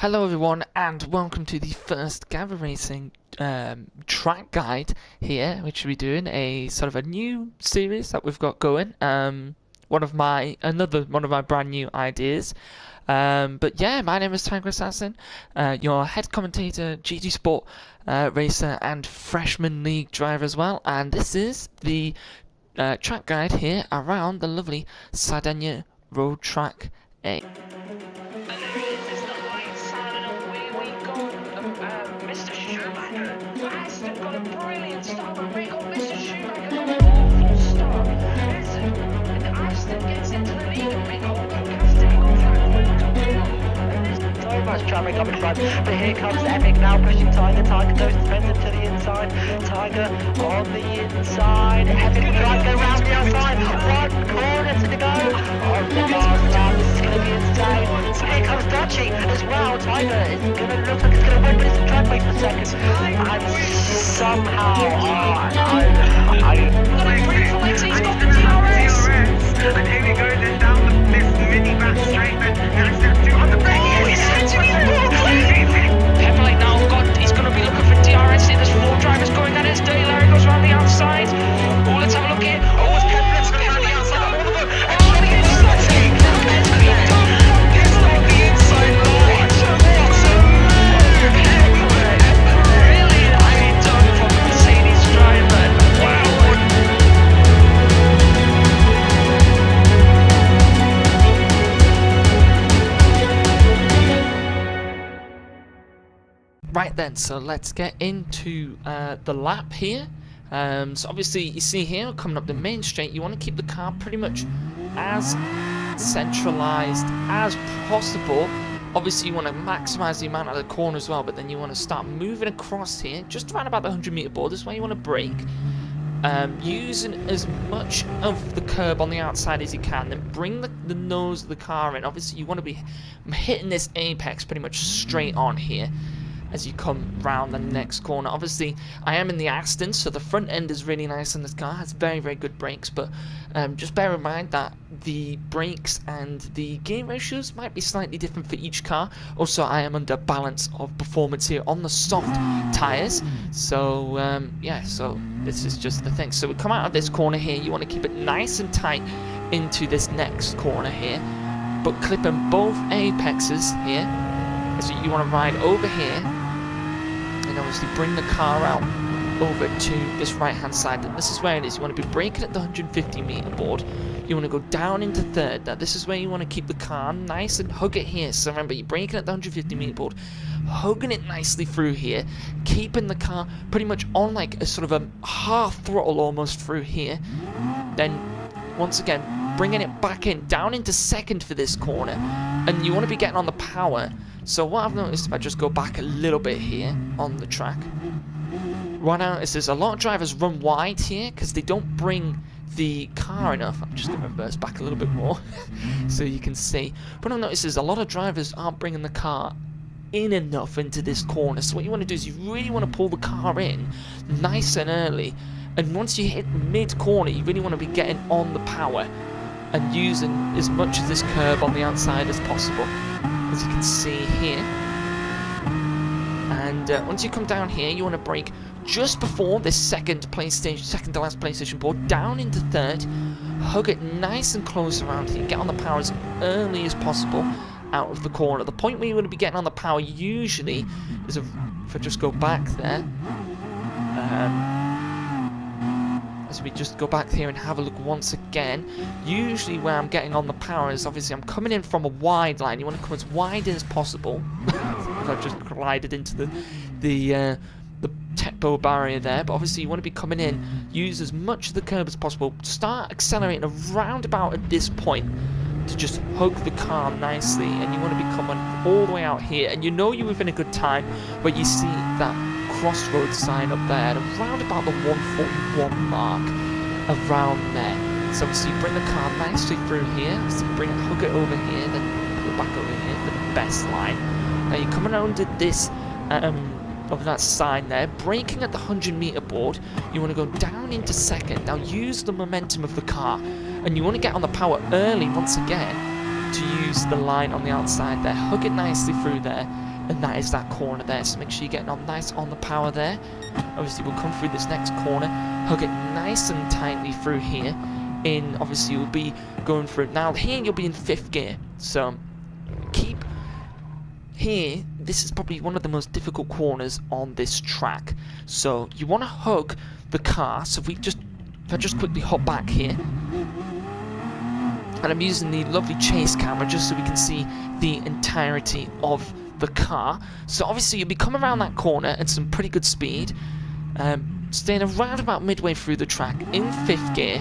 Hello everyone and welcome to the first Gavra Racing track guide here, which we're doing a sort of a new series that we've got going. Another one of my brand new ideas. But yeah, my name is Tiger Assassin, your head commentator, GT Sport racer and freshman league driver as well. And this is the track guide here around the lovely Sardegna road track A. Mr. Schumacher has got a brilliant start on record. Mr. Schumacher's on an awful start. Aston gets into the lead and Rick Casting off so much traffic up in front, but here comes Epic now pushing Tiger. Tiger goes defender to the inside. Tiger on the inside. Epic will try to go round the outside. One corner to go. On the last lap, this is going to be insane. So here comes Dutchy as well. Tiger is going to look like it's going to win, but it's a track race for seconds. And somehow, he's got the DRS. And here he goes and down this mini back straight, and that's on the brake. Pepperley now he's going to be looking for DRS here. There's four drivers going at his day. Larry goes around the outside. Oh, let's have a look here. Oh, it's Pepperley's going around the outside. Oh, look at the inside. It's on the inside line. Really highly done from Mercedes driver. Wow. Right then, so let's get into the lap here. So obviously you see here, coming up the main straight, you want to keep the car pretty much as centralized as possible. Obviously you want to maximize the amount of the corner as well, but then you want to start moving across here, just around about the 100-meter board. This is where you want to brake. Using as much of the curb on the outside as you can, then bring the nose of the car in. Obviously you want to be hitting this apex pretty much straight on here as you come round the next corner. Obviously I am in the Aston, so the front end is really nice on this car, has very good brakes, but just bear in mind that the brakes and the gear ratios might be slightly different for each car. Also I am under balance of performance here on the soft tyres, so yeah, so this is just the thing. So we come out of this corner here, you want to keep it nice and tight into this next corner here, but clipping both apexes here. So you want to ride over here and obviously bring the car out over to this right hand side. And this is where it is. You want to be braking at the 150-meter board. You want to go down into third. Now this is where you want to keep the car nice and hug it here. So remember, you're braking at the 150-meter board, hugging it nicely through here, keeping the car pretty much on like a sort of a half throttle almost through here. Then once again bringing it back in down into second for this corner, and you want to be getting on the power. So what I've noticed, if I just go back a little bit here on the track, what I noticed is a lot of drivers run wide here because they don't bring the car enough. I'm just going to reverse back a little bit more so you can see. What I've noticed is a lot of drivers aren't bringing the car in enough into this corner. So what you want to do is you really want to pull the car in nice and early. And once you hit mid-corner, you really want to be getting on the power and using as much of this curb on the outside as possible, as you can see here. And once you come down here, you want to brake just before this second to last PlayStation board, down into third, hug it nice and close around here, get on the power as early as possible out of the corner. The point where you want to be getting on the power usually is, if I just go back there, as we just go back here and have a look once again, usually where I'm getting on the power is obviously I'm coming in from a wide line. You want to come as wide as possible. I've just collided into the tempo barrier there, but obviously you want to be coming in, use as much of the curb as possible, start accelerating around about at this point to just hug the car nicely, and you want to be coming all the way out here, and you know you're within a good time where you see that crossroads sign up there at around about the 141 mark, around there. So obviously you bring the car nicely through here, so bring it, hug it over here, then pull it back over here for the best line. Now you're coming under this of that sign there, braking at the 100-meter board. You want to go down into second. Now use the momentum of the car, and you want to get on the power early once again to use the line on the outside there. Hug it nicely through there, and that is that corner there. So make sure you're getting on nice on the power there. Obviously, we'll come through this next corner, hug it nice and tightly through here. Obviously, you'll be going through it now. Here, you'll be in 5th gear. So keep here. This is probably one of the most difficult corners on this track. So you want to hug the car. So if I just quickly hop back here. And I'm using the lovely chase camera just so we can see the entirety of the car. So obviously you'll be coming around that corner at some pretty good speed, staying around about midway through the track in 5th gear,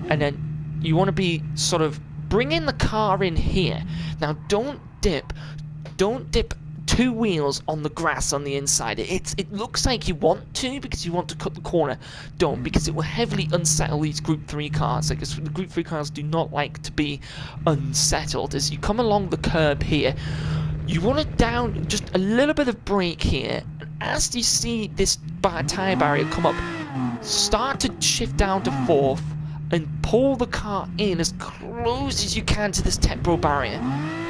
and then you want to be sort of bringing the car in here. Now don't dip 2 wheels on the grass on the inside. It looks like you want to because you want to cut the corner. Don't, because it will heavily unsettle these Group 3 cars. Like, the Group 3 cars do not like to be unsettled. As you come along the curb here, you want to down just a little bit of brake here. And as you see this tyre barrier come up, start to shift down to 4th and pull the car in as close as you can to this temporal barrier,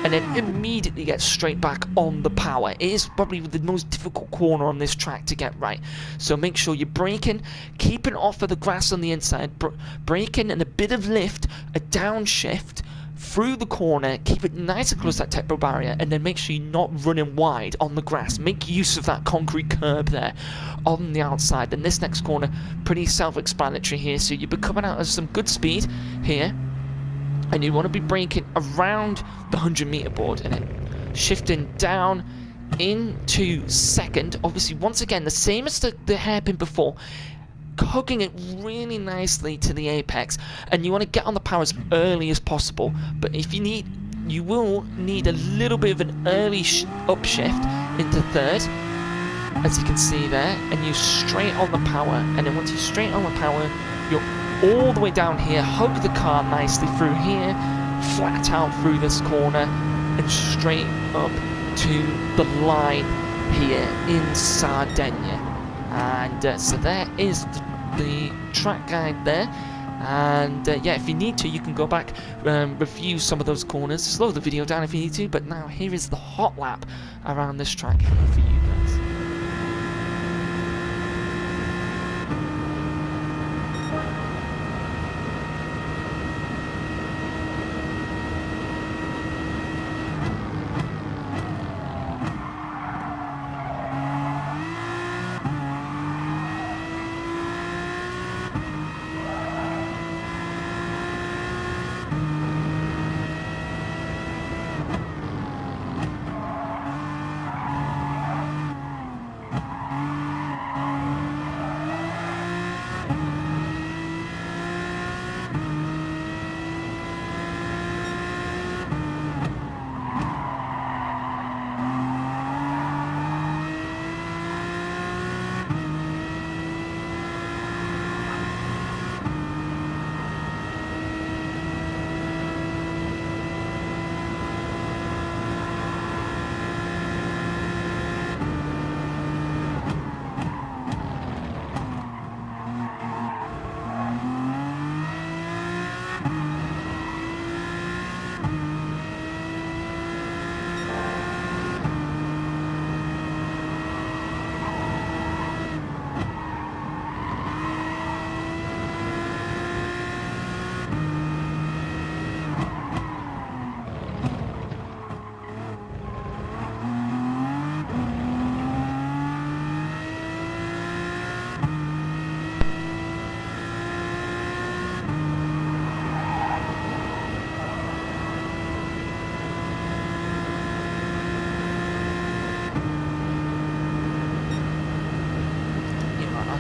and then immediately get straight back on the power. It is probably the most difficult corner on this track to get right. So make sure you're braking, keeping off of the grass on the inside, braking and a bit of lift, a downshift through the corner, keep it nice and close to that temporal barrier, and then make sure you're not running wide on the grass. Make use of that concrete curb there on the outside. And this next corner, pretty self-explanatory here. So you'll be coming out at some good speed here, and you want to be braking around the 100-meter board and then shifting down into 2nd. Obviously, once again, the same as the hairpin before, hugging it really nicely to the apex, and you want to get on the power as early as possible. But if you will need a little bit of an early upshift into 3rd, as you can see there, and you're straight on the power. And then once you're straight on the power, you're all the way down here, hug the car nicely through here, flat out through this corner, and straight up to the line here in Sardegna. And so there is the track guide there. And yeah, if you need to, you can go back, review some of those corners, slow the video down if you need to. But now here is the hot lap around this track here for you guys.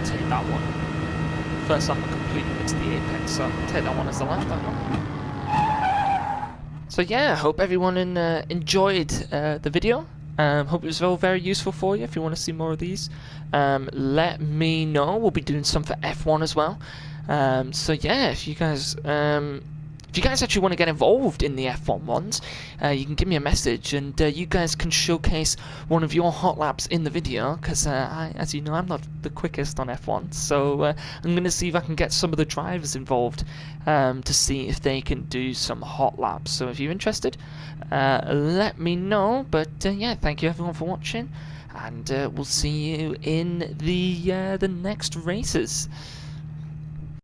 Take that one. First off, I completely missed the apex, so I'll take that one as the left that one. So yeah, I hope everyone enjoyed the video. Hope it was all very useful for you. If you want to see more of these, let me know. We'll be doing some for F1 as well. So yeah, if you guys if if you guys actually want to get involved in the F1 ones, you can give me a message, and you guys can showcase one of your hot laps in the video, because as you know, I'm not the quickest on F1, so I'm going to see if I can get some of the drivers involved to see if they can do some hot laps. So if you're interested, let me know. But yeah, thank you everyone for watching, and we'll see you in the next races.